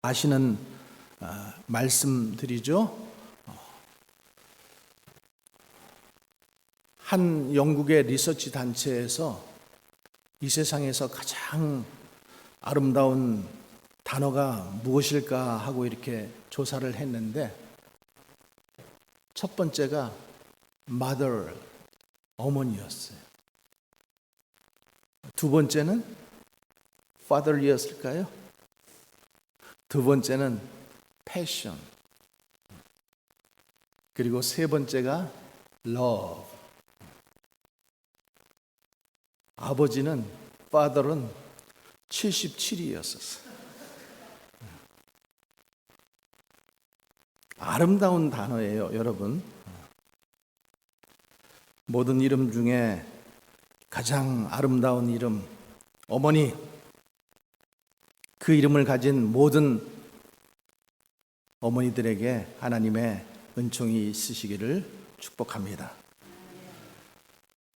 아시는 말씀드리죠. 한 영국의 리서치 단체에서 이 세상에서 가장 아름다운 단어가 무엇일까 하고 이렇게 조사를 했는데 첫 번째가 mother, 어머니였어요. 두 번째는 father이었을까요? 두 번째는 passion. 그리고 세 번째가 love. 아버지는 father은 77이었었어요. 아름다운 단어예요, 여러분. 모든 이름 중에 가장 아름다운 이름, 어머니. 그 이름을 가진 모든 어머니들에게 하나님의 은총이 있으시기를 축복합니다.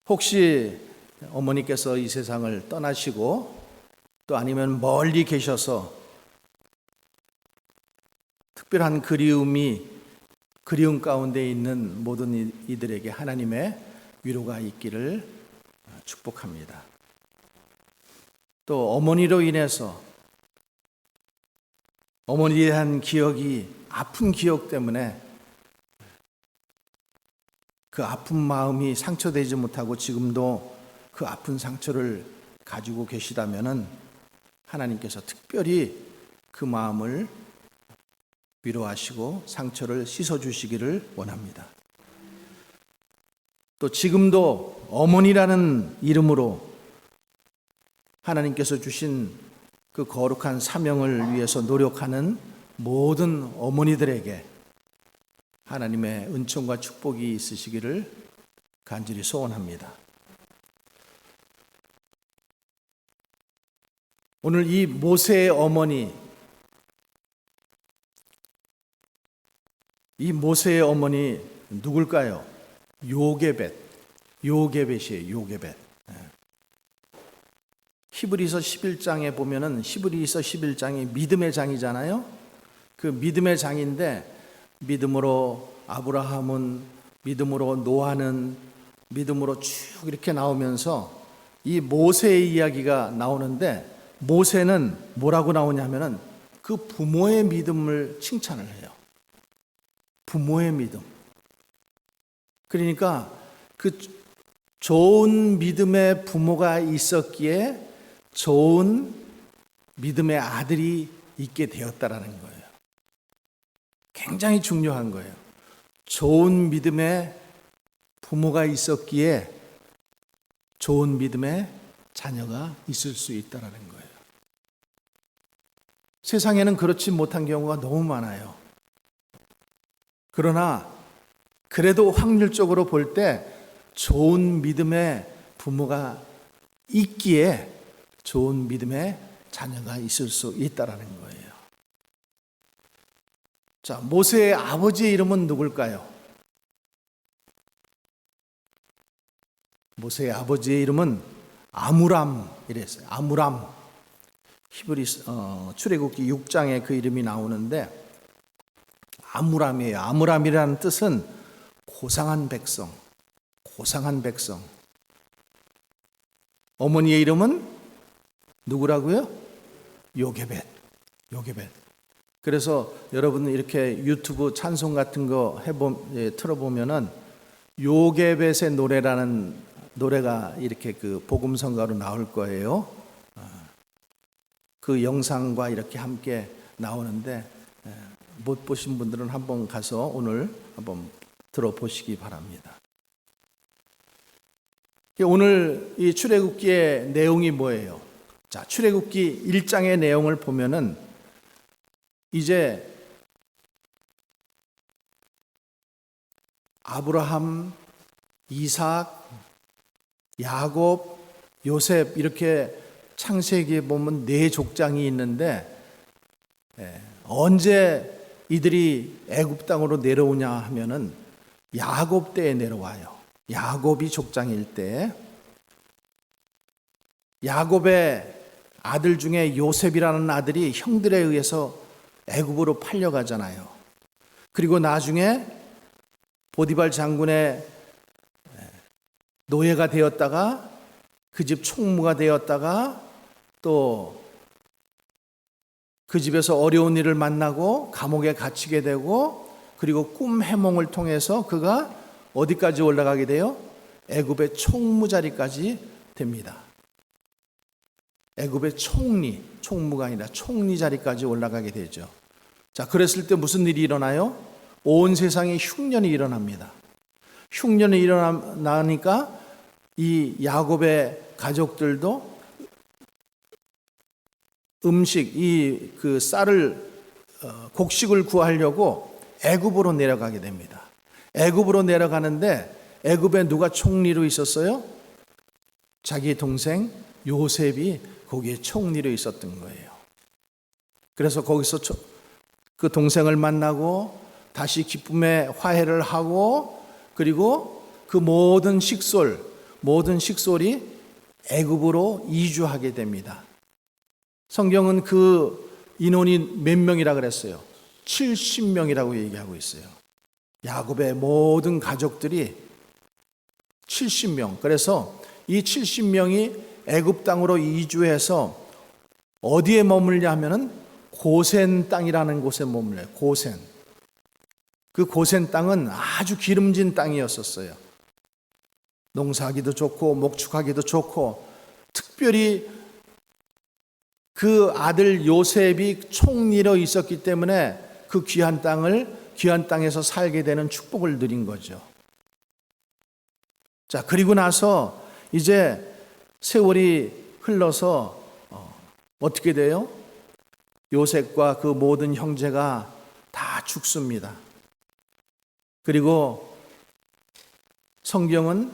혹시 어머니께서 이 세상을 떠나시고 또 아니면 멀리 계셔서 특별한 그리움 가운데 있는 모든 이들에게 하나님의 위로가 있기를 축복합니다. 또 어머니로 인해서 어머니에 대한 기억이 아픈 기억 때문에 그 아픈 마음이 상처되지 못하고 지금도 그 아픈 상처를 가지고 계시다면은 하나님께서 특별히 그 마음을 위로하시고 상처를 씻어주시기를 원합니다. 또 지금도 어머니라는 이름으로 하나님께서 주신 그 거룩한 사명을 위해서 노력하는 모든 어머니들에게 하나님의 은총과 축복이 있으시기를 간절히 소원합니다. 오늘 이 모세의 어머니, 이 모세의 어머니 누굴까요? 요게벳이에요. 요게벳. 히브리서 11장에 보면은 히브리서 11장이 믿음의 장이잖아요. 그 믿음의 장인데 믿음으로 아브라함은, 믿음으로 노아는, 믿음으로 쭉 이렇게 나오면서 이 모세의 이야기가 나오는데 모세는 뭐라고 나오냐면은 그 부모의 믿음을 칭찬을 해요. 부모의 믿음. 그러니까 그 좋은 믿음의 부모가 있었기에 좋은 믿음의 아들이 있게 되었다라는 거예요. 굉장히 중요한 거예요. 좋은 믿음의 부모가 있었기에 좋은 믿음의 자녀가 있을 수 있다라는 거예요. 세상에는 그렇지 못한 경우가 너무 많아요. 그러나 그래도 확률적으로 볼 때 좋은 믿음의 부모가 있기에 좋은 믿음의 자녀가 있을 수 있다라는 거예요. 자, 모세의 아버지의 이름은 누굴까요? 모세의 아버지의 이름은 아므람이랬어요. 아므람. 히브리 출애굽기 6장에 그 이름이 나오는데 아므람이에요. 아므람이라는 뜻은 고상한 백성. 고상한 백성. 어머니의 이름은 누구라고요? 요게벳. 요게벳. 그래서 여러분 이렇게 유튜브 찬송 같은 거 틀어보면은 요게벳의 노래라는 노래가 이렇게 그 복음성가로 나올 거예요. 그 영상과 이렇게 함께 나오는데 못 보신 분들은 한번 가서 오늘 한번 들어보시기 바랍니다. 오늘 이 출애굽기의 내용이 뭐예요? 자, 출애굽기 1장의 내용을 보면은 이제 아브라함, 이삭, 야곱, 요셉 이렇게 창세기에 보면 네 족장이 있는데 언제 이들이 애굽 땅으로 내려오냐 하면은 야곱 때에 내려와요. 야곱이 족장일 때 야곱의 아들 중에 요셉이라는 아들이 형들에 의해서 애굽으로 팔려가잖아요. 그리고 나중에 보디발 장군의 노예가 되었다가 그 집 총무가 되었다가 또 그 집에서 어려운 일을 만나고 감옥에 갇히게 되고 그리고 꿈 해몽을 통해서 그가 어디까지 올라가게 돼요? 애굽의 총무 자리까지 됩니다. 애굽의 총무가 아니라 총리 자리까지 올라가게 되죠. 자, 그랬을 때 무슨 일이 일어나요? 온 세상에 흉년이 일어납니다. 흉년이 일어나니까 이 야곱의 가족들도 음식, 그 쌀을 곡식을 구하려고 애굽으로 내려가게 됩니다. 애굽으로 내려가는데 애굽에 누가 총리로 있었어요? 자기 동생 요셉이 거기에 총리로 있었던 거예요. 그래서 거기서 그 동생을 만나고 다시 기쁨의 화해를 하고 그리고 그 모든 식솔이 애굽으로 이주하게 됩니다. 성경은 그 인원이 몇 명이라 그랬어요? 70명이라고 얘기하고 있어요. 야곱의 모든 가족들이 70명. 그래서 이 70명이 애굽 땅으로 이주해서 어디에 머물냐 하면은 고센 땅이라는 곳에 머물러요. 고센. 그 고센 땅은 아주 기름진 땅이었었어요. 농사하기도 좋고 목축하기도 좋고 특별히 그 아들 요셉이 총리로 있었기 때문에 그 귀한 땅에서 살게 되는 축복을 누린 거죠. 자, 그리고 나서 이제 세월이 흘러서 어떻게 돼요? 요셉과 그 모든 형제가 다 죽습니다. 그리고 성경은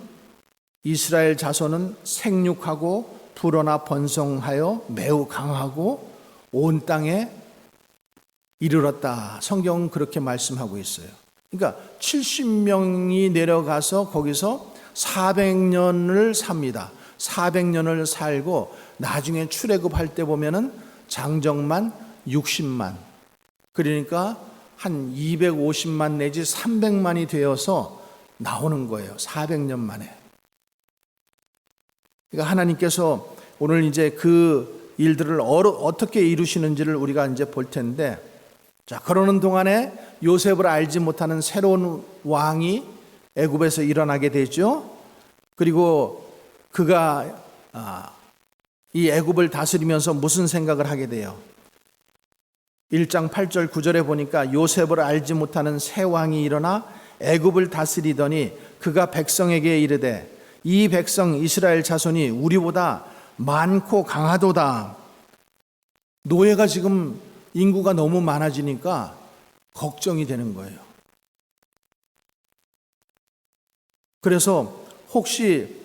이스라엘 자손은 생육하고 불어나 번성하여 매우 강하고 온 땅에 이르렀다. 성경은 그렇게 말씀하고 있어요. 그러니까 70명이 내려가서 거기서 400년을 삽니다. 400년을 살고 나중에 출애굽할 때 보면은 장정만 60만. 그러니까 한 250만 내지 300만이 되어서 나오는 거예요. 400년 만에. 그러니까 하나님께서 오늘 이제 그 일들을 어떻게 이루시는지를 우리가 이제 볼 텐데, 자, 그러는 동안에 요셉을 알지 못하는 새로운 왕이 애굽에서 일어나게 되죠. 그리고 그가 이 애굽을 다스리면서 무슨 생각을 하게 돼요? 1장 8절 9절에 보니까 요셉을 알지 못하는 새 왕이 일어나 애굽을 다스리더니 그가 백성에게 이르되 이 백성 이스라엘 자손이 우리보다 많고 강하도다. 노예가 지금 인구가 너무 많아지니까 걱정이 되는 거예요. 그래서 혹시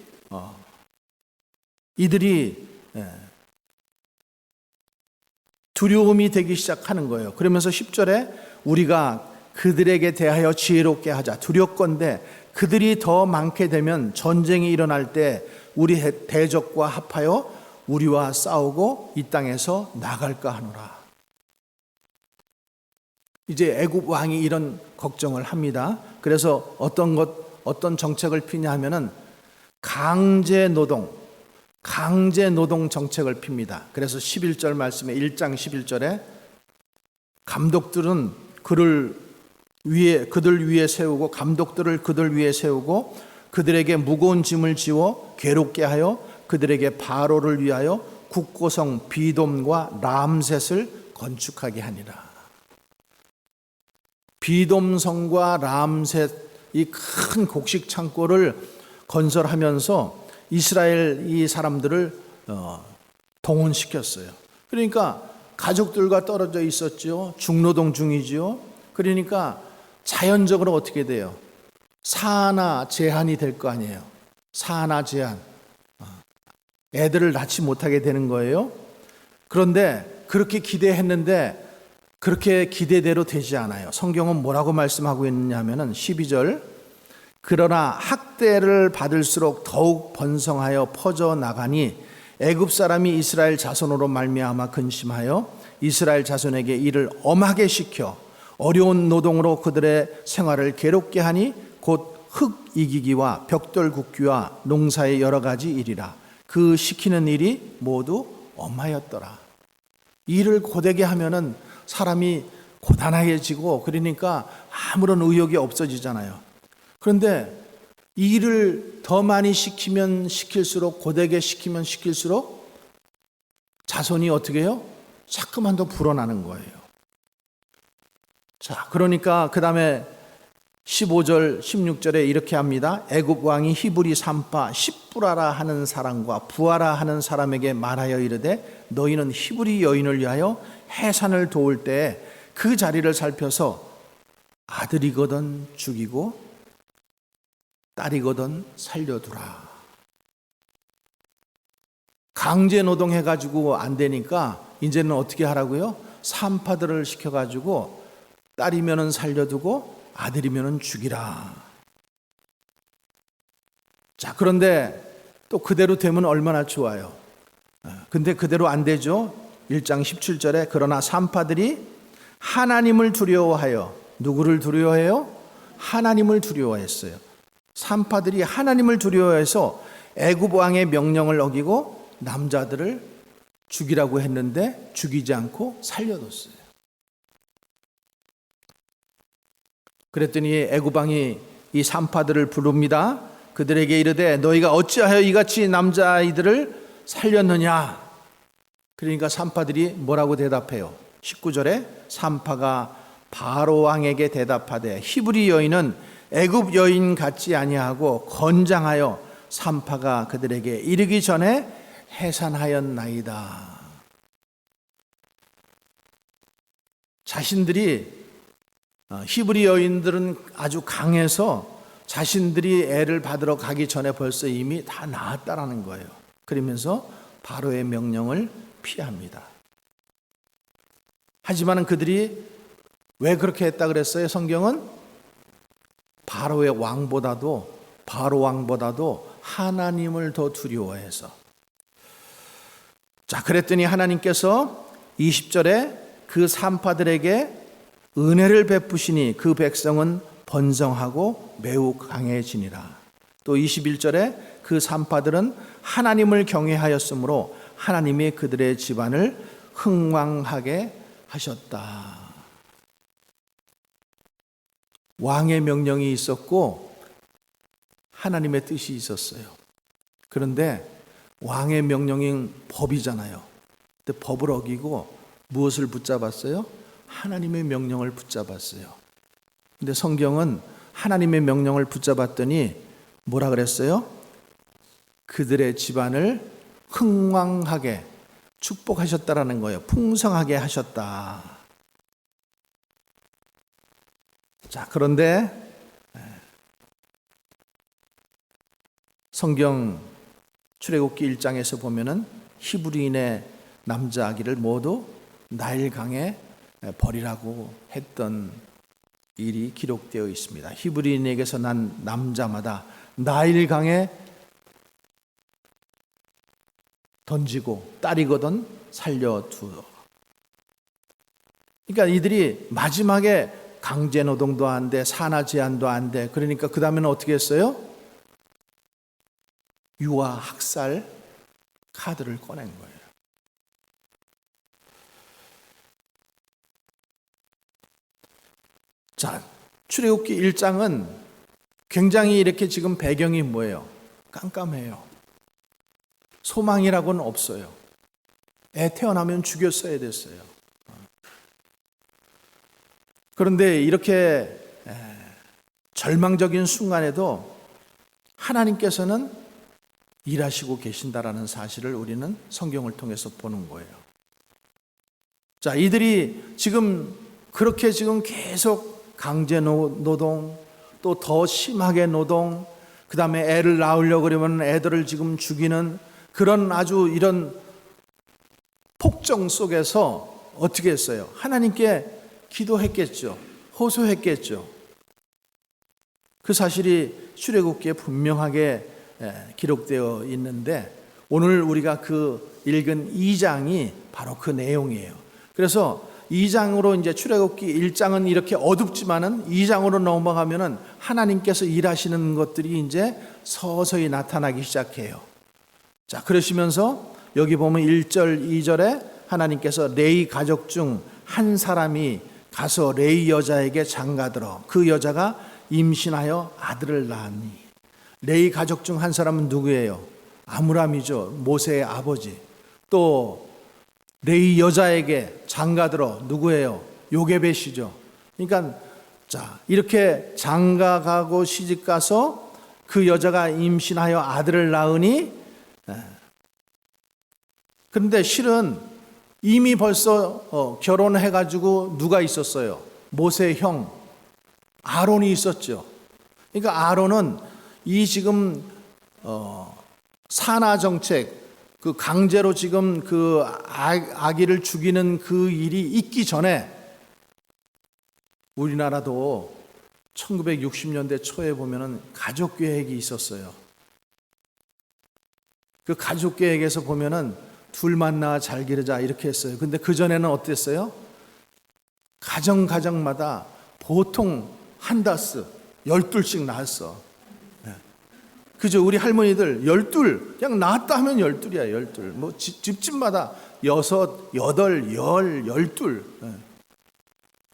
이들이 두려움이 되기 시작하는 거예요. 그러면서 10절에 우리가 그들에게 대하여 지혜롭게 하자. 두렵건대 그들이 더 많게 되면 전쟁이 일어날 때 우리 대적과 합하여 우리와 싸우고 이 땅에서 나갈까 하노라. 이제 애굽 왕이 이런 걱정을 합니다. 그래서 어떤 정책을 피냐 하면은 강제 노동 정책을 핍니다. 그래서 11절 말씀에 1장 11절에 감독들은 그들 위에 세우고 감독들을 그들 위에 세우고 그들에게 무거운 짐을 지워 괴롭게 하여 그들에게 바로를 위하여 국고성 비돔과 람셋을 건축하게 하니라. 비돔성과 람셋 이 큰 곡식 창고를 건설하면서 이스라엘 이 사람들을 동원시켰어요. 그러니까 가족들과 떨어져 있었죠. 중노동 중이죠. 그러니까 자연적으로 어떻게 돼요? 산하 제한이 될 거 아니에요. 산하 제한. 애들을 낳지 못하게 되는 거예요. 그런데 그렇게 기대했는데 그렇게 기대대로 되지 않아요. 성경은 뭐라고 말씀하고 있느냐 하면은 12절 그러나 학대를 받을수록 더욱 번성하여 퍼져 나가니 애굽 사람이 이스라엘 자손으로 말미암아 근심하여 이스라엘 자손에게 일을 엄하게 시켜 어려운 노동으로 그들의 생활을 괴롭게 하니 곧 흙 이기기와 벽돌 굽기와 농사의 여러 가지 일이라. 그 시키는 일이 모두 엄하였더라. 일을 고되게 하면은 사람이 고단하게지고 그러니까 아무런 의욕이 없어지잖아요. 그런데 일을 더 많이 시키면 시킬수록, 고되게 시키면 시킬수록 자손이 어떻게 해요? 자꾸만 더 불어나는 거예요. 자, 그러니까 그 다음에 15절 16절에 이렇게 합니다. 애굽 왕이 히브리 산파 십부라라 하는 사람과 부하라 하는 사람에게 말하여 이르되 너희는 히브리 여인을 위하여 해산을 도울 때에 그 자리를 살펴서 아들이거든 죽이고 딸이거든 살려두라. 강제 노동해가지고 안 되니까 이제는 어떻게 하라고요? 산파들을 시켜가지고 딸이면은 살려두고 아들이면은 죽이라. 자, 그런데 또 그대로 되면 얼마나 좋아요. 근데 그대로 안 되죠. 1장 17절에 그러나 산파들이 하나님을 두려워하여, 누구를 두려워해요? 하나님을 두려워했어요. 산파들이 하나님을 두려워해서 애굽 왕의 명령을 어기고 남자들을 죽이라고 했는데 죽이지 않고 살려뒀어요. 그랬더니 애굽 왕이 이 산파들을 부릅니다. 그들에게 이르되 너희가 어찌하여 이같이 남자아이들을 살렸느냐? 그러니까 산파들이 뭐라고 대답해요? 19절에 산파가 바로 왕에게 대답하되 히브리 여인은 애굽 여인 같지 아니하고 건장하여 산파가 그들에게 이르기 전에 해산하였나이다. 자신들이 히브리 여인들은 아주 강해서 자신들이 애를 받으러 가기 전에 벌써 이미 다 낳았다라는 거예요. 그러면서 바로의 명령을 피합니다. 하지만 그들이 왜 그렇게 했다 그랬어요? 성경은 바로 왕보다도 하나님을 더 두려워해서. 자, 그랬더니 하나님께서 20절에 그 산파들에게 은혜를 베푸시니 그 백성은 번성하고 매우 강해지니라. 또 21절에 그 산파들은 하나님을 경외하였으므로 하나님이 그들의 집안을 흥왕하게 하셨다. 왕의 명령이 있었고 하나님의 뜻이 있었어요. 그런데 왕의 명령인 법이잖아요. 근데 법을 어기고 무엇을 붙잡았어요? 하나님의 명령을 붙잡았어요. 근데 성경은 하나님의 명령을 붙잡았더니 뭐라 그랬어요? 그들의 집안을 흥왕하게 축복하셨다라는 거예요. 풍성하게 하셨다. 자, 그런데 성경 출애굽기 1장에서 보면은 히브리인의 남자 아기를 모두 나일강에 버리라고 했던 일이 기록되어 있습니다. 히브리인에게서 난 남자마다 나일강에 던지고 딸이거든 살려두어. 그러니까 이들이 마지막에 강제 노동도 안 돼, 산하 제한도 안 돼. 그러니까 그 다음에는 어떻게 했어요? 유아 학살 카드를 꺼낸 거예요. 자, 출애굽기 1장은 굉장히 이렇게 지금 배경이 뭐예요? 깜깜해요. 소망이라고는 없어요. 애 태어나면 죽였어야 됐어요. 그런데 이렇게 절망적인 순간에도 하나님께서는 일하시고 계신다라는 사실을 우리는 성경을 통해서 보는 거예요. 자, 이들이 지금 그렇게 지금 계속 강제 노동, 또 더 심하게 노동, 그 다음에 애를 낳으려고 그러면 애들을 지금 죽이는 그런 아주 이런 폭정 속에서 어떻게 했어요? 하나님께 기도했겠죠. 호소했겠죠. 그 사실이 출애굽기에 분명하게 기록되어 있는데 오늘 우리가 그 읽은 2장이 바로 그 내용이에요. 그래서 2장으로 이제 출애굽기 1장은 이렇게 어둡지만은 2장으로 넘어가면은 하나님께서 일하시는 것들이 이제 서서히 나타나기 시작해요. 자, 그러시면서 여기 보면 1절, 2절에 하나님께서 레위 가족 중 한 사람이 가서 레위 여자에게 장가들어 그 여자가 임신하여 아들을 낳았니. 레위 가족 중 한 사람은 누구예요? 아므람이죠. 모세의 아버지. 또 레위 여자에게 장가들어 누구예요? 요게벳이죠. 그러니까 자, 이렇게 장가가고 시집가서 그 여자가 임신하여 아들을 낳으니, 그런데 실은 이미 벌써 결혼해가지고 누가 있었어요? 모세의 형 아론이 있었죠. 그러니까 아론은 이 지금 산하 정책, 그 강제로 지금 그 아기를 죽이는 그 일이 있기 전에 우리나라도 1960년대 초에 보면은 가족 계획이 있었어요. 그 가족 계획에서 보면은 둘만 낳아 잘 기르자 이렇게 했어요. 근데 그 전에는 어땠어요? 가정마다 보통 한 다스 12씩 낳았어. 그죠? 우리 할머니들 12 그냥 낳았다 하면 12이야. 12. 뭐 집집마다 6, 8, 10, 12.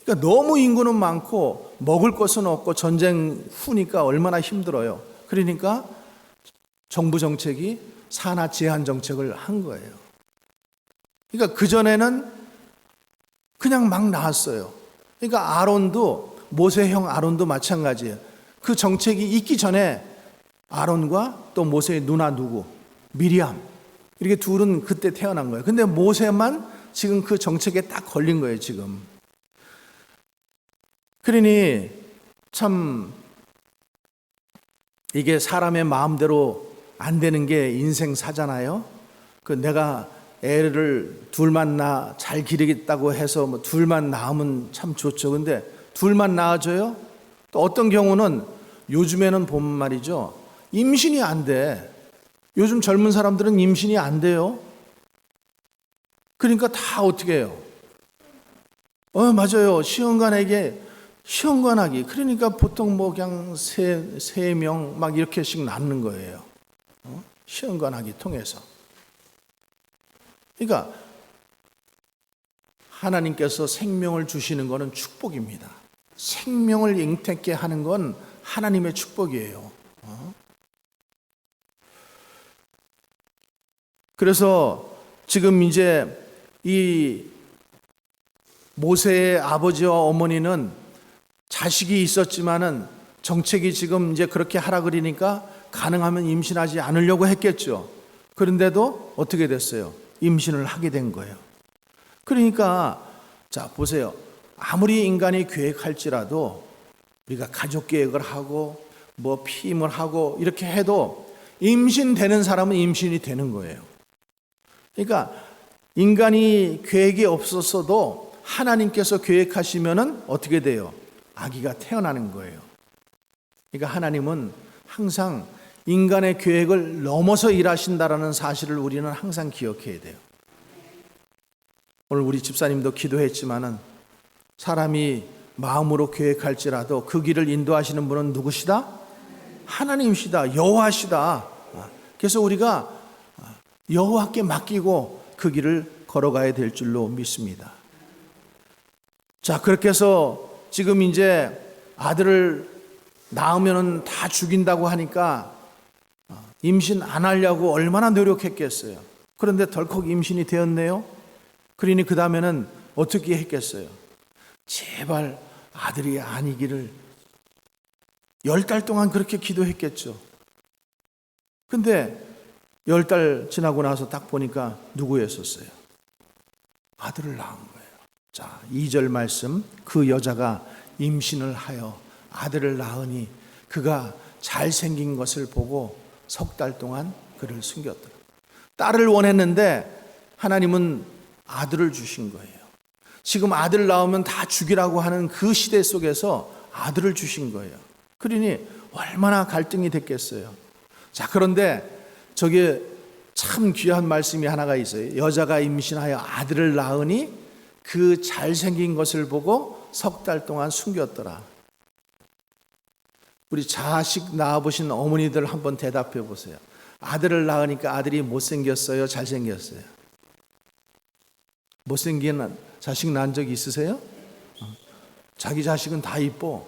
그러니까 너무 인구는 많고 먹을 것은 없고 전쟁 후니까 얼마나 힘들어요. 그러니까 정부 정책이 산하 제한 정책을 한 거예요. 그러니까 그전에는 그냥 막 낳았어요. 그러니까 아론도, 모세 형 아론도 마찬가지예요. 그 정책이 있기 전에 아론과 또 모세의 누나 누구? 미리암. 이렇게 둘은 그때 태어난 거예요. 근데 모세만 지금 그 정책에 딱 걸린 거예요, 지금. 그러니 참 이게 사람의 마음대로 안 되는 게 인생사잖아요. 그 내가 애를 둘만 낳아 잘 기르겠다고 해서 뭐 둘만 낳으면 참 좋죠. 근데 둘만 낳아줘요? 또 어떤 경우는 요즘에는 보면 말이죠. 임신이 안 돼. 요즘 젊은 사람들은 임신이 안 돼요. 그러니까 다 어떻게 해요? 맞아요. 시험관하기. 그러니까 보통 뭐 그냥 세 명 막 이렇게씩 낳는 거예요. 시험관하기 통해서. 그러니까 하나님께서 생명을 주시는 것은 축복입니다. 생명을 잉태케 하는 건 하나님의 축복이에요. 그래서 지금 이제 이 모세의 아버지와 어머니는 자식이 있었지만은 정책이 지금 이제 그렇게 하라 그러니까 가능하면 임신하지 않으려고 했겠죠. 그런데도 어떻게 됐어요? 임신을 하게 된 거예요. 그러니까 자 보세요. 아무리 인간이 계획할지라도 우리가 가족 계획을 하고 뭐 피임을 하고 이렇게 해도 임신되는 사람은 임신이 되는 거예요. 그러니까 인간이 계획이 없었어도 하나님께서 계획하시면은 어떻게 돼요? 아기가 태어나는 거예요. 그러니까 하나님은 항상 인간의 계획을 넘어서 일하신다라는 사실을 우리는 항상 기억해야 돼요. 오늘 우리 집사님도 기도했지만은 사람이 마음으로 계획할지라도 그 길을 인도하시는 분은 누구시다? 하나님이시다. 여호와시다. 그래서 우리가 여호와께 맡기고 그 길을 걸어가야 될 줄로 믿습니다. 자, 그렇게 해서 지금 이제 아들을 낳으면 다 죽인다고 하니까 임신 안 하려고 얼마나 노력했겠어요. 그런데 덜컥 임신이 되었네요. 그러니 그 다음에는 어떻게 했겠어요? 제발 아들이 아니기를 10달 동안 그렇게 기도했겠죠. 근데 10달 지나고 나서 딱 보니까 누구였었어요? 아들을 낳은 거예요. 자, 2절 말씀. 그 여자가 임신을 하여 아들을 낳으니 그가 잘생긴 것을 보고 석 달 동안 그를 숨겼더라. 딸을 원했는데 하나님은 아들을 주신 거예요. 지금 아들 낳으면 다 죽이라고 하는 그 시대 속에서 아들을 주신 거예요. 그러니 얼마나 갈등이 됐겠어요. 자, 그런데 저게 참 귀한 말씀이 하나가 있어요. 여자가 임신하여 아들을 낳으니 그 잘생긴 것을 보고 석 달 동안 숨겼더라. 우리 자식 낳아보신 어머니들 한번 대답해 보세요. 아들을 낳으니까 아들이 못생겼어요? 잘생겼어요? 못생긴 자식 낳은 적 있으세요? 자기 자식은 다 이뻐.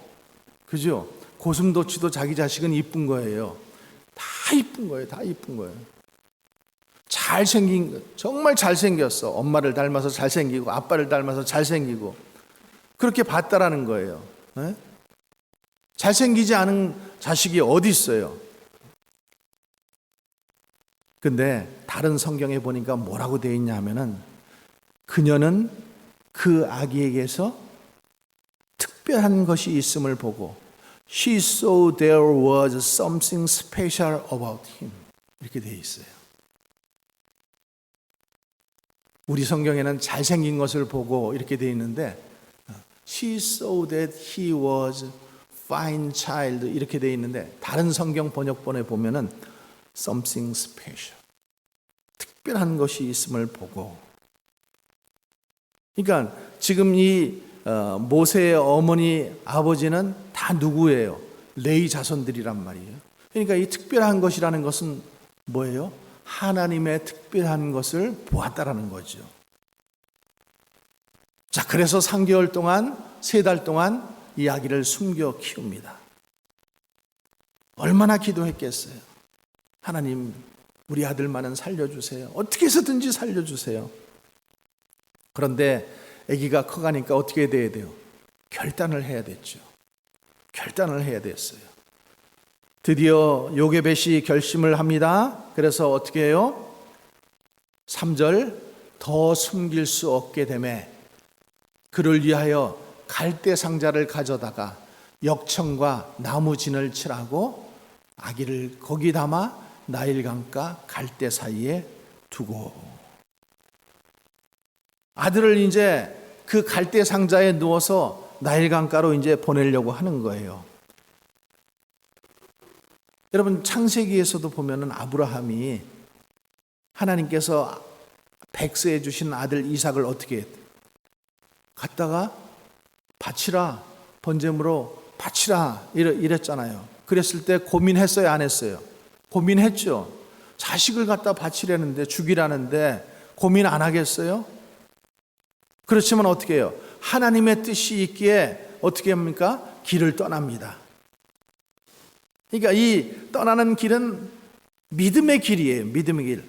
그죠? 고슴도치도 자기 자식은 이쁜 거예요. 다 이쁜 거예요. 다 이쁜 거예요. 잘생긴, 정말 잘생겼어. 엄마를 닮아서 잘생기고 아빠를 닮아서 잘생기고 그렇게 봤다라는 거예요. 네? 잘생기지 않은 자식이 어디 있어요? 근데 다른 성경에 보니까 뭐라고 되어 있냐 하면은 그녀는 그 아기에게서 특별한 것이 있음을 보고 She saw there was something special about him. 이렇게 되어 있어요. 우리 성경에는 잘생긴 것을 보고 이렇게 되어 있는데 She saw that he was fine child 이렇게 되어 있는데 다른 성경 번역본에 보면은 something special. 특별한 것이 있음을 보고. 그러니까 지금 이 모세의 어머니 아버지는 다 누구예요? 레위 자손들이란 말이에요. 그러니까 이 특별한 것이라는 것은 뭐예요? 하나님의 특별한 것을 보았다라는 거죠. 자, 그래서 3개월 동안, 3달 동안 이 아기를 숨겨 키웁니다. 얼마나 기도했겠어요? 하나님, 우리 아들만은 살려주세요. 어떻게 해서든지 살려주세요. 그런데 아기가 커가니까 어떻게 돼야 돼요? 결단을 해야 됐죠. 결단을 해야 됐어요. 드디어 요게벳이 결심을 합니다. 그래서 어떻게 해요? 3절, 더 숨길 수 없게 되매 그를 위하여 갈대 상자를 가져다가 역청과 나무진을 칠하고 아기를 거기 담아 나일강가 갈대 사이에 두고 아들을 이제 그 갈대 상자에 누워서 나일강가로 이제 보내려고 하는 거예요. 여러분 창세기에서도 보면은 아브라함이 하나님께서 백세해 주신 아들 이삭을 어떻게 했대요? 갖다가 바치라, 번제물로 바치라 이랬잖아요. 그랬을 때 고민했어요, 안 했어요? 고민했죠. 자식을 갖다 바치려는데, 죽이라는데 고민 안 하겠어요? 그렇지만 어떻게 해요? 하나님의 뜻이 있기에 어떻게 합니까? 길을 떠납니다. 그러니까 이 떠나는 길은 믿음의 길이에요. 믿음의 길.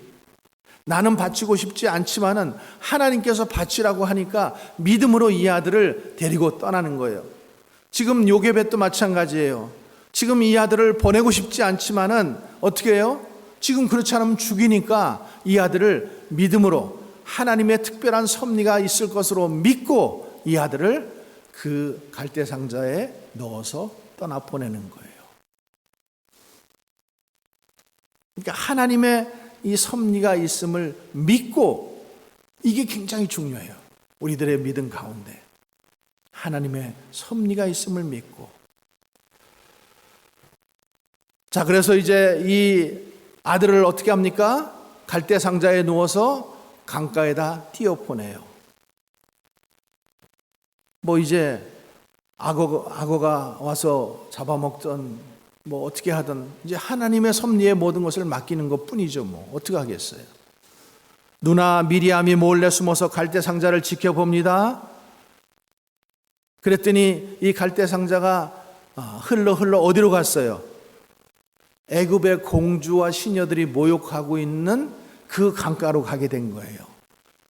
나는 바치고 싶지 않지만은 하나님께서 바치라고 하니까 믿음으로 이 아들을 데리고 떠나는 거예요. 지금 요게벳도 마찬가지예요. 지금 이 아들을 보내고 싶지 않지만은 어떻게 해요? 지금 그렇지 않으면 죽이니까 이 아들을 믿음으로 하나님의 특별한 섭리가 있을 것으로 믿고 이 아들을 그 갈대 상자에 넣어서 떠나 보내는 거예요. 그러니까 하나님의 이 섭리가 있음을 믿고, 이게 굉장히 중요해요. 우리들의 믿음 가운데 하나님의 섭리가 있음을 믿고. 자, 그래서 이제 이 아들을 어떻게 합니까? 갈대 상자에 누워서 강가에다 띄어보내요. 뭐 이제 악어가 와서 잡아먹던 뭐 어떻게 하든 이제 하나님의 섭리에 모든 것을 맡기는 것 뿐이죠. 뭐 어떻게 하겠어요? 누나 미리암이 몰래 숨어서 갈대 상자를 지켜봅니다. 그랬더니 이 갈대 상자가 흘러 어디로 갔어요? 애굽의 공주와 시녀들이 모욕하고 있는 그 강가로 가게 된 거예요.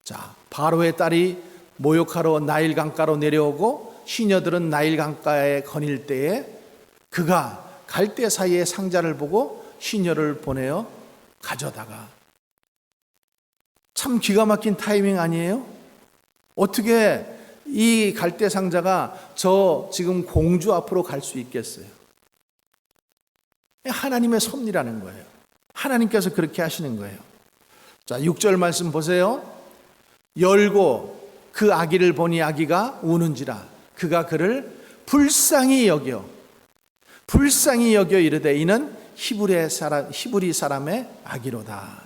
자, 바로의 딸이 모욕하러 나일 강가로 내려오고 시녀들은 나일 강가에 거닐 때에 그가 갈대 사이의 상자를 보고 시녀를 보내어 가져다가, 참 기가 막힌 타이밍 아니에요? 어떻게 이 갈대 상자가 저 지금 공주 앞으로 갈 수 있겠어요? 하나님의 섭리라는 거예요. 하나님께서 그렇게 하시는 거예요. 자, 6절 말씀 보세요. 열고 그 아기를 보니 아기가 우는지라 그가 그를 불쌍히 여겨 이르되 이는 히브리 사람의 아기로다.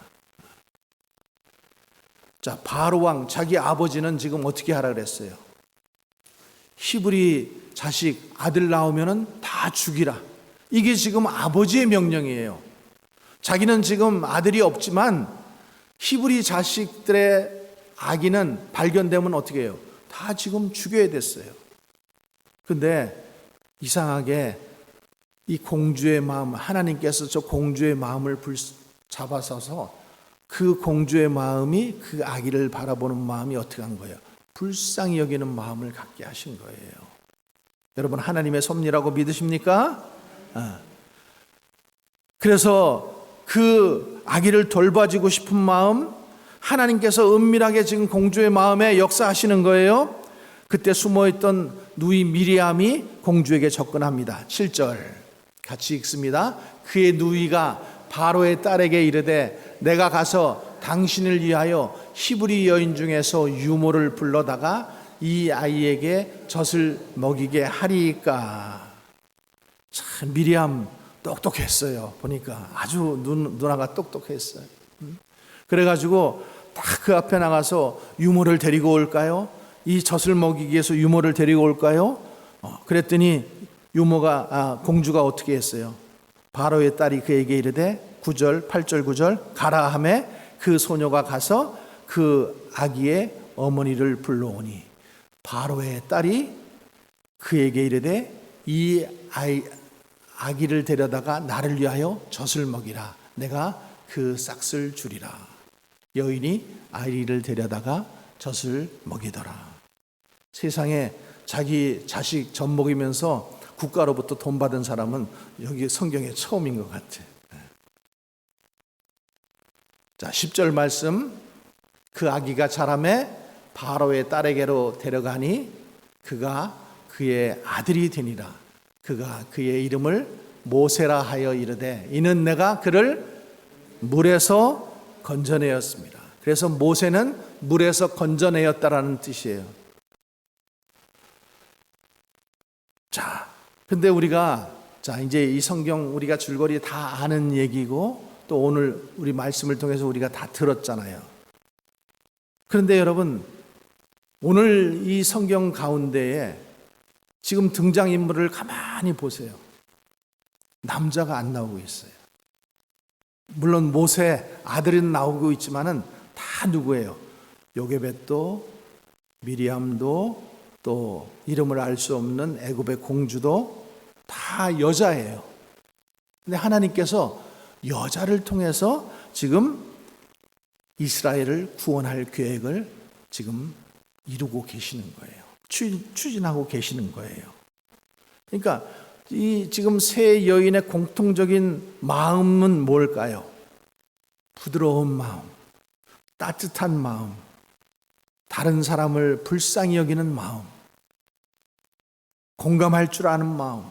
자, 바로 왕 자기 아버지는 지금 어떻게 하라 그랬어요? 히브리 자식 아들 나오면은 다 죽이라. 이게 지금 아버지의 명령이에요. 자기는 지금 아들이 없지만 히브리 자식들의 아기는 발견되면 어떻게 해요? 다 지금 죽여야 됐어요. 근데 이상하게 이 공주의 마음, 하나님께서 저 공주의 마음을 잡아서서 그 공주의 마음이 그 아기를 바라보는 마음이 어떻게 한 거예요? 불쌍히 여기는 마음을 갖게 하신 거예요. 여러분, 하나님의 섭리라고 믿으십니까? 그래서 그 아기를 돌봐주고 싶은 마음, 하나님께서 은밀하게 지금 공주의 마음에 역사하시는 거예요. 그때 숨어있던 누이 미리암이 공주에게 접근합니다. 7절 같이 읽습니다. 그의 누이가 바로의 딸에게 이르되 내가 가서 당신을 위하여 히브리 여인 중에서 유모를 불러다가 이 아이에게 젖을 먹이게 하리이까. 참 미리암 똑똑했어요. 보니까 아주 누나가 똑똑했어요. 그래가지고 딱 그 앞에 나가서 유모를 데리고 올까요? 이 젖을 먹이기 위해서 유모를 데리고 올까요? 그랬더니 공주가 어떻게 했어요? 바로의 딸이 그에게 이르되 9절 8절 9절 가라 하매 그 소녀가 가서 그 아기의 어머니를 불러오니 바로의 딸이 그에게 이르되 이 아기를 데려다가 나를 위하여 젖을 먹이라. 내가 그 싹을 주리라. 여인이 아이를 데려다가 젖을 먹이더라. 세상에 자기 자식 젖 먹이면서 국가로부터 돈 받은 사람은 여기 성경에 처음인 것 같아. 자, 10절 말씀. 그 아기가 자라매 바로의 딸에게로 데려가니 그가 그의 아들이 되니라. 그가 그의 이름을 모세라 하여 이르되 이는 내가 그를 물에서 건져내었습니다. 그래서 모세는 물에서 건져내었다라는 뜻이에요. 자, 근데 우리가 이제 이 성경 우리가 줄거리 다 아는 얘기고 또 오늘 우리 말씀을 통해서 우리가 다 들었잖아요. 그런데 여러분, 오늘 이 성경 가운데에 지금 등장인물을 가만히 보세요. 남자가 안 나오고 있어요. 물론 모세 아들은 나오고 있지만은 다 누구예요? 요게벳도 미리암도 또 이름을 알 수 없는 애굽의 공주도 다 여자예요. 근데 하나님께서 여자를 통해서 지금 이스라엘을 구원할 계획을 지금 이루고 계시는 거예요. 추진하고 계시는 거예요. 그러니까 이 지금 세 여인의 공통적인 마음은 뭘까요? 부드러운 마음, 따뜻한 마음, 다른 사람을 불쌍히 여기는 마음, 공감할 줄 아는 마음,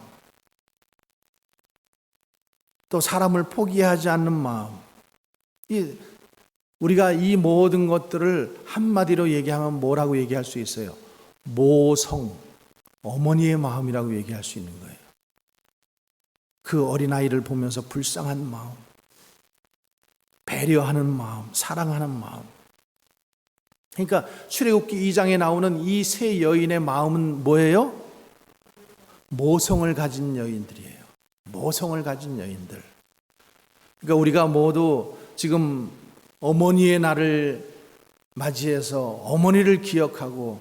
또 사람을 포기하지 않는 마음. 우리가 이 모든 것들을 한마디로 얘기하면 뭐라고 얘기할 수 있어요? 모성, 어머니의 마음이라고 얘기할 수 있는 거예요. 그 어린아이를 보면서 불쌍한 마음, 배려하는 마음, 사랑하는 마음. 그러니까 출애굽기 2장에 나오는 이 세 여인의 마음은 뭐예요? 모성을 가진 여인들이에요. 모성을 가진 여인들. 그러니까 우리가 모두 지금 어머니의 날을 맞이해서 어머니를 기억하고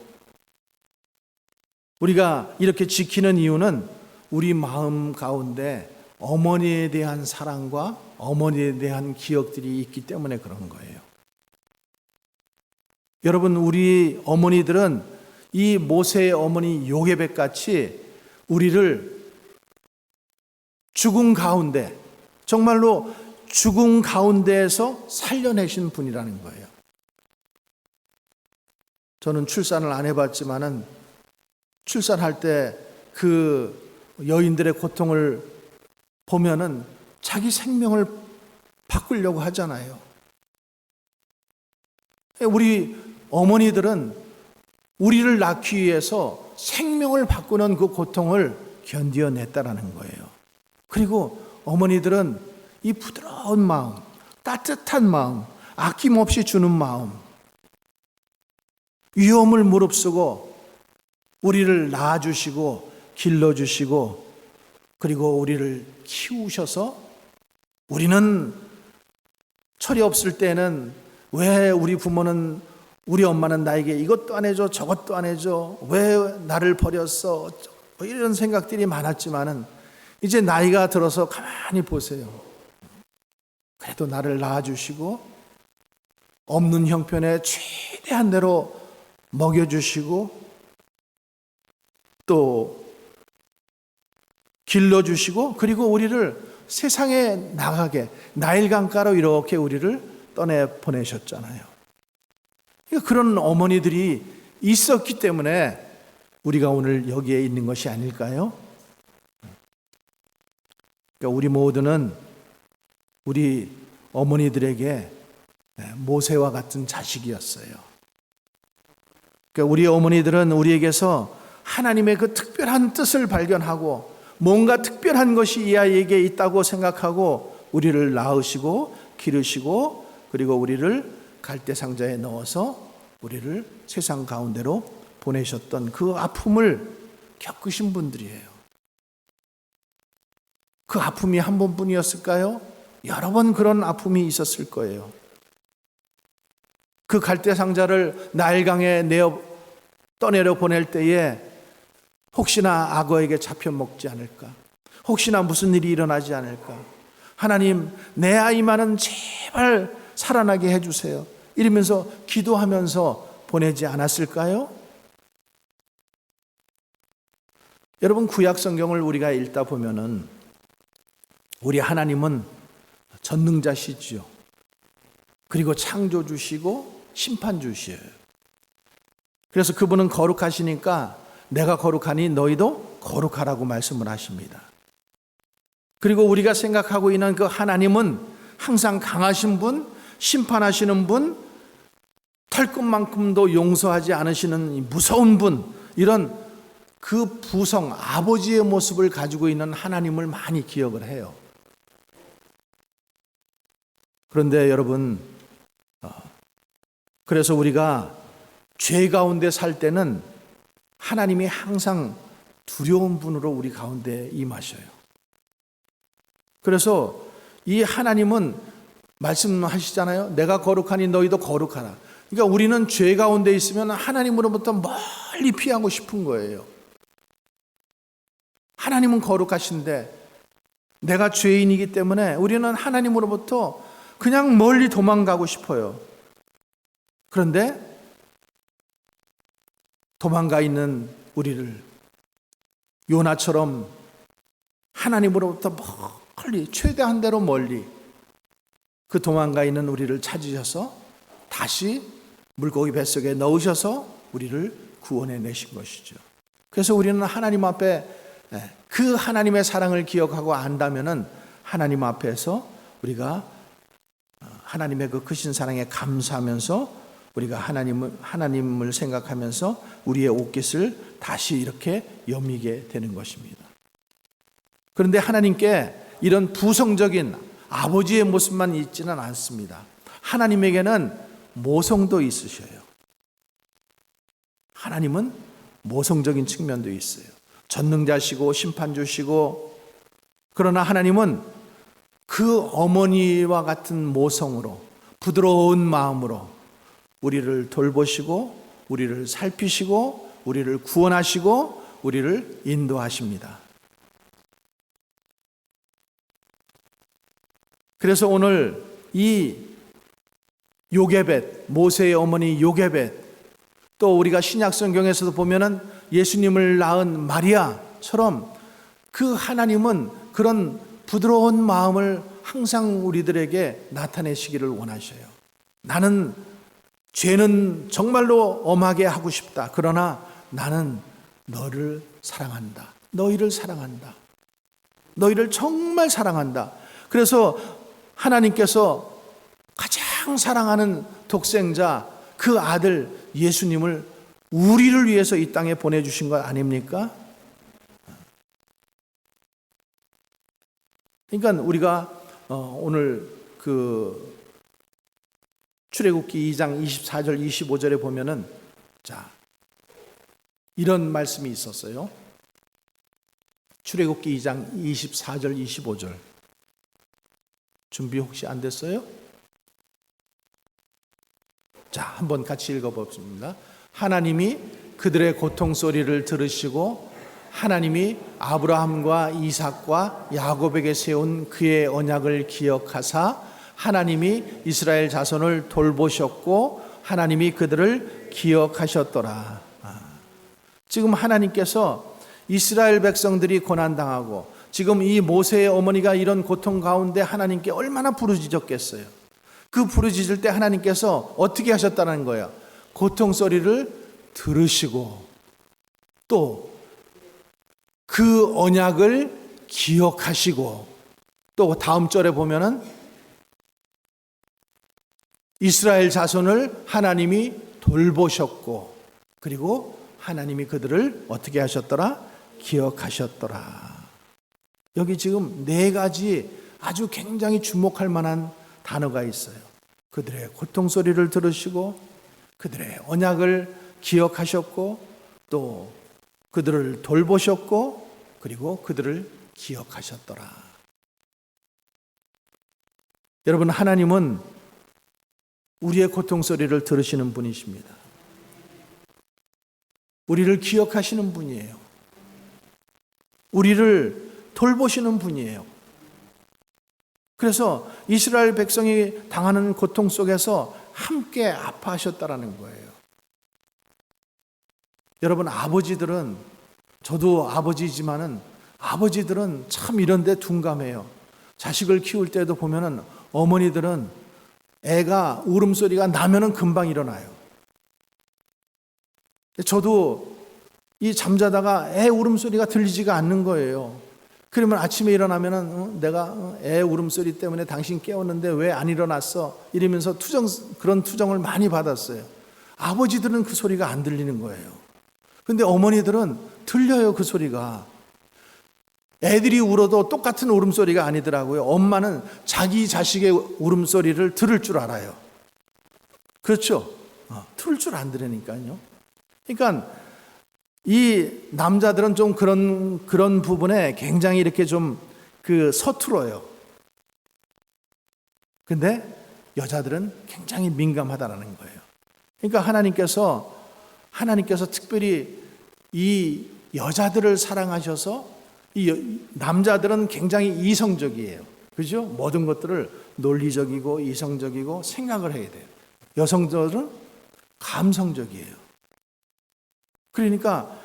우리가 이렇게 지키는 이유는 우리 마음 가운데 어머니에 대한 사랑과 어머니에 대한 기억들이 있기 때문에 그런 거예요. 여러분, 우리 어머니들은 이 모세의 어머니 요게벳 같이 우리를 죽음 가운데, 정말로 죽음 가운데에서 살려내신 분이라는 거예요. 저는 출산을 안 해봤지만은 출산할 때 그 여인들의 고통을 보면은 자기 생명을 바꾸려고 하잖아요. 우리 어머니들은 우리를 낳기 위해서 생명을 바꾸는 그 고통을 견뎌냈다라는 거예요. 그리고 어머니들은 이 부드러운 마음, 따뜻한 마음, 아낌없이 주는 마음, 위험을 무릅쓰고 우리를 낳아주시고 길러주시고 그리고 우리를 키우셔서 우리는 철이 없을 때는 왜 우리 부모는 우리 엄마는 나에게 이것도 안 해줘 저것도 안 해줘 왜 나를 버렸어 뭐 이런 생각들이 많았지만은 이제 나이가 들어서 가만히 보세요. 그래도 나를 낳아주시고 없는 형편에 최대한 대로 먹여주시고 또 길러주시고 그리고 우리를 세상에 나가게 나일강가로 이렇게 우리를 떠내보내셨잖아요. 그런 어머니들이 있었기 때문에 우리가 오늘 여기에 있는 것이 아닐까요? 그러니까 우리 모두는 우리 어머니들에게 모세와 같은 자식이었어요. 그러니까 우리 어머니들은 우리에게서 하나님의 그 특별한 뜻을 발견하고 뭔가 특별한 것이 이 아이에게 있다고 생각하고 우리를 낳으시고 기르시고 그리고 우리를 갈대상자에 넣어서 우리를 세상 가운데로 보내셨던 그 아픔을 겪으신 분들이에요. 그 아픔이 한 번뿐이었을까요? 여러 번 그런 아픔이 있었을 거예요. 그 갈대상자를 나일강에 떠내려 보낼 때에 혹시나 악어에게 잡혀 먹지 않을까? 혹시나 무슨 일이 일어나지 않을까? 하나님, 내 아이만은 제발 살아나게 해주세요. 이러면서 기도하면서 보내지 않았을까요? 여러분, 구약 성경을 우리가 읽다 보면은 우리 하나님은 전능자시지요. 그리고 창조주시고 심판주시에요. 그래서 그분은 거룩하시니까 내가 거룩하니 너희도 거룩하라고 말씀을 하십니다. 그리고 우리가 생각하고 있는 그 하나님은 항상 강하신 분, 심판하시는 분, 털끝만큼도 용서하지 않으시는 무서운 분, 이런 그 부성, 아버지의 모습을 가지고 있는 하나님을 많이 기억을 해요. 그런데 여러분, 그래서 우리가 죄 가운데 살 때는 하나님이 항상 두려운 분으로 우리 가운데 임하셔요. 그래서 이 하나님은 말씀하시잖아요. 내가 거룩하니 너희도 거룩하라. 그러니까 우리는 죄 가운데 있으면 하나님으로부터 멀리 피하고 싶은 거예요. 하나님은 거룩하신데 내가 죄인이기 때문에 우리는 하나님으로부터 그냥 멀리 도망가고 싶어요. 그런데 도망가 있는 우리를 요나처럼 하나님으로부터 멀리, 최대한 대로 멀리 그 도망가 있는 우리를 찾으셔서 다시 물고기 뱃속에 넣으셔서 우리를 구원해 내신 것이죠. 그래서 우리는 하나님 앞에 그 하나님의 사랑을 기억하고 안다면은 하나님 앞에서 우리가 하나님의 그 크신 사랑에 감사하면서 우리가 하나님을 생각하면서 우리의 옷깃을 다시 이렇게 여미게 되는 것입니다. 그런데 하나님께 이런 부성적인 아버지의 모습만 있지는 않습니다. 하나님에게는 모성도 있으셔요. 하나님은 모성적인 측면도 있어요. 전능자시고 심판주시고, 그러나 하나님은 그 어머니와 같은 모성으로 부드러운 마음으로 우리를 돌보시고 우리를 살피시고 우리를 구원하시고 우리를 인도하십니다. 그래서 오늘 이 요게벳, 모세의 어머니 요게벳, 또 우리가 신약 성경에서도 보면은 예수님을 낳은 마리아처럼 그 하나님은 그런 부드러운 마음을 항상 우리들에게 나타내시기를 원하셔요. 나는 죄는 정말로 엄하게 하고 싶다. 그러나 나는 너를 사랑한다. 너희를 사랑한다. 너희를 정말 사랑한다. 그래서 하나님께서 가장 사랑하는 독생자, 그 아들 예수님을 우리를 위해서 이 땅에 보내주신 것 아닙니까? 그러니까 우리가 오늘 그 출애굽기 2장 24절 25절에 보면은, 자, 자, 이런 말씀이 있었어요. 출애굽기 2장 24절 25절. 준비 혹시 안 됐어요? 자, 한번 같이 읽어보겠습니다. 하나님이 그들의 고통 소리를 들으시고 하나님이 아브라함과 이삭과 야곱에게 세운 그의 언약을 기억하사 하나님이 이스라엘 자손을 돌보셨고 하나님이 그들을 기억하셨더라. 지금 하나님께서 이스라엘 백성들이 고난당하고 지금 이 모세의 어머니가 이런 고통 가운데 하나님께 얼마나 부르짖었겠어요. 그 부르짖을 때 하나님께서 어떻게 하셨다는 거예요? 고통 소리를 들으시고 또 그 언약을 기억하시고 또 다음 절에 보면은 이스라엘 자손을 하나님이 돌보셨고 그리고 하나님이 그들을 어떻게 하셨더라? 기억하셨더라. 여기 지금 네 가지 아주 굉장히 주목할 만한 단어가 있어요. 그들의 고통 소리를 들으시고 그들의 언약을 기억하셨고 또 그들을 돌보셨고 그리고 그들을 기억하셨더라. 여러분, 하나님은 우리의 고통 소리를 들으시는 분이십니다. 우리를 기억하시는 분이에요. 우리를 돌보시는 분이에요. 그래서 이스라엘 백성이 당하는 고통 속에서 함께 아파하셨다라는 거예요. 여러분, 아버지들은, 저도 아버지지만은 아버지들은 참 이런 데 둔감해요. 자식을 키울 때도 보면은 어머니들은 애가 울음소리가 나면은 금방 일어나요. 저도 이 잠자다가 애 울음소리가 들리지가 않는 거예요. 그러면 아침에 일어나면은 내가 애 울음소리 때문에 당신 깨웠는데 왜 안 일어났어? 이러면서 그런 투정을 많이 받았어요. 아버지들은 그 소리가 안 들리는 거예요. 근데 어머니들은 들려요, 그 소리가. 애들이 울어도 똑같은 울음소리가 아니더라고요. 엄마는 자기 자식의 울음소리를 들을 줄 알아요. 그렇죠? 들을 줄 안 들으니까요. 그러니까 이 남자들은 좀 그런 부분에 굉장히 이렇게 좀 서툴어요. 근데 여자들은 굉장히 민감하다라는 거예요. 그러니까 하나님께서 특별히 이 여자들을 사랑하셔서 이 남자들은 굉장히 이성적이에요. 그죠? 모든 것들을 논리적이고 이성적이고 생각을 해야 돼요. 여성들은 감성적이에요. 그러니까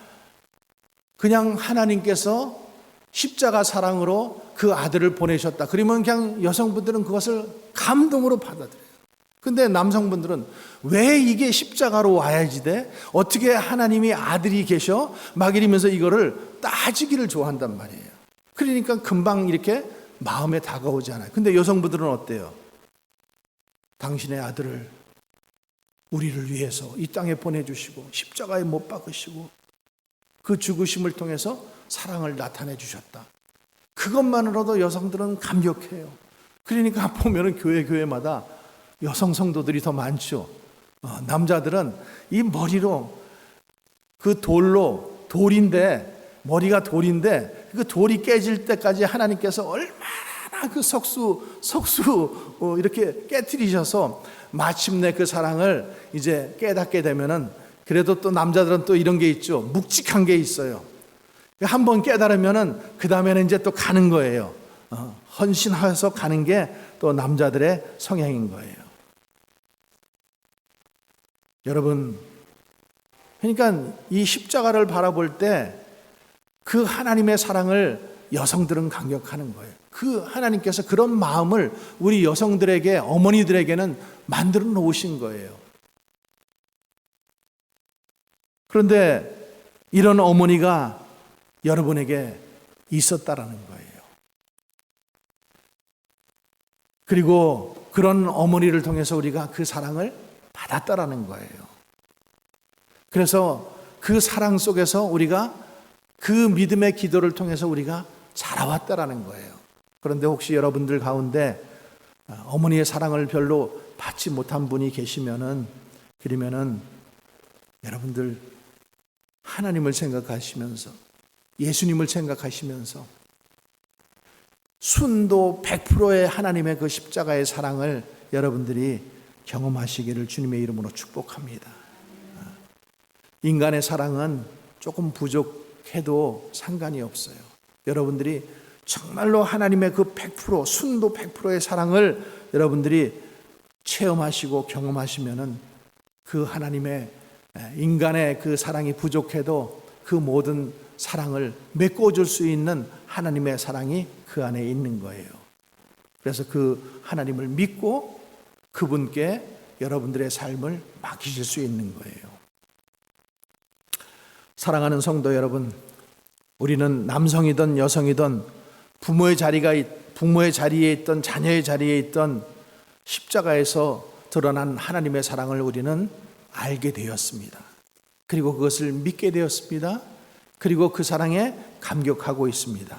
그냥 하나님께서 십자가 사랑으로 그 아들을 보내셨다. 그러면 그냥 여성분들은 그것을 감동으로 받아들여요. 근데 남성분들은 왜 이게 십자가로 와야지 돼? 어떻게 하나님이 아들이 계셔? 막 이러면서 이거를 따지기를 좋아한단 말이에요. 그러니까 금방 이렇게 마음에 다가오지 않아요. 근데 여성분들은 어때요? 당신의 아들을 우리를 위해서 이 땅에 보내주시고 십자가에 못 박으시고 그 죽으심을 통해서 사랑을 나타내 주셨다. 그것만으로도 여성들은 감격해요. 그러니까 보면은 교회마다 여성 성도들이 더 많죠. 남자들은 이 머리로 그 돌인데 머리가 돌인데 그 돌이 깨질 때까지 하나님께서 얼마나 그 석수 이렇게 깨트리셔서 마침내 그 사랑을 이제 깨닫게 되면은 그래도 또 남자들은 또 이런 게 있죠. 묵직한 게 있어요. 한번 깨달으면은 그 다음에는 이제 또 가는 거예요. 헌신해서 가는 게 또 남자들의 성향인 거예요. 여러분, 그러니까 이 십자가를 바라볼 때 그 하나님의 사랑을 여성들은 감격하는 거예요. 그 하나님께서 그런 마음을 우리 여성들에게, 어머니들에게는 만들어 놓으신 거예요. 그런데 이런 어머니가 여러분에게 있었다라는 거예요. 그리고 그런 어머니를 통해서 우리가 그 사랑을 받았다라는 거예요. 그래서 그 사랑 속에서 우리가 그 믿음의 기도를 통해서 우리가 자라왔다라는 거예요. 그런데 혹시 여러분들 가운데 어머니의 사랑을 별로 받지 못한 분이 계시면은, 그러면은 여러분들 하나님을 생각하시면서 예수님을 생각하시면서 순도 100%의 하나님의 그 십자가의 사랑을 여러분들이 경험하시기를 주님의 이름으로 축복합니다. 인간의 사랑은 조금 부족해도 상관이 없어요. 여러분들이 정말로 하나님의 그 100%, 순도 100%의 사랑을 여러분들이 체험하시고 경험하시면은 그 하나님의 인간의 그 사랑이 부족해도 그 모든 사랑을 메꿔줄 수 있는 하나님의 사랑이 그 안에 있는 거예요. 그래서 그 하나님을 믿고 그분께 여러분들의 삶을 맡기실 수 있는 거예요. 사랑하는 성도 여러분, 우리는 남성이든 여성이든 부모의 자리에 있던 자녀의 자리에 있던 십자가에서 드러난 하나님의 사랑을 우리는 알게 되었습니다. 그리고 그것을 믿게 되었습니다. 그리고 그 사랑에 감격하고 있습니다.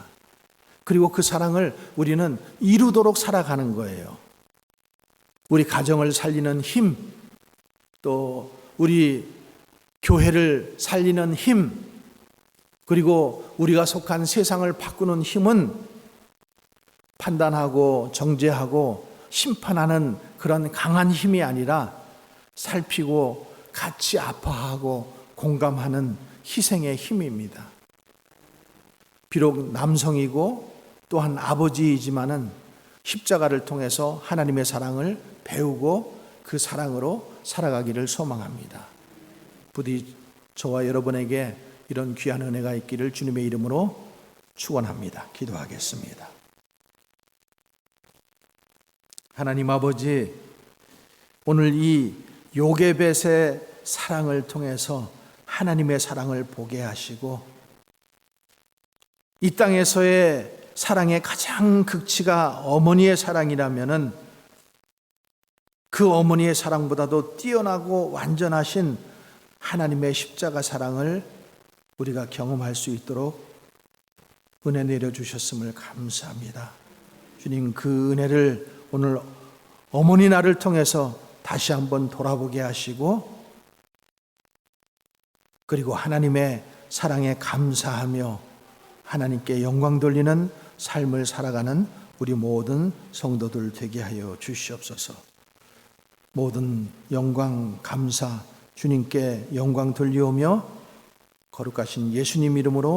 그리고 그 사랑을 우리는 이루도록 살아가는 거예요. 우리 가정을 살리는 힘, 또 우리 교회를 살리는 힘, 그리고 우리가 속한 세상을 바꾸는 힘은 판단하고 정죄하고 심판하는 그런 강한 힘이 아니라 살피고 같이 아파하고 공감하는 희생의 힘입니다. 비록 남성이고 또한 아버지이지만은 십자가를 통해서 하나님의 사랑을 배우고 그 사랑으로 살아가기를 소망합니다. 부디 저와 여러분에게 이런 귀한 은혜가 있기를 주님의 이름으로 축원합니다. 기도하겠습니다. 하나님 아버지, 오늘 이 요게벳의 사랑을 통해서 하나님의 사랑을 보게 하시고 이 땅에서의 사랑의 가장 극치가 어머니의 사랑이라면은 그 어머니의 사랑보다도 뛰어나고 완전하신 하나님의 십자가 사랑을 우리가 경험할 수 있도록 은혜 내려주셨음을 감사합니다. 주님, 그 은혜를 오늘 어머니 날을 통해서 다시 한번 돌아보게 하시고 그리고 하나님의 사랑에 감사하며 하나님께 영광 돌리는 삶을 살아가는 우리 모든 성도들 되게 하여 주시옵소서. 모든 영광, 감사 주님께 영광 돌리오며 거룩하신 예수님 이름으로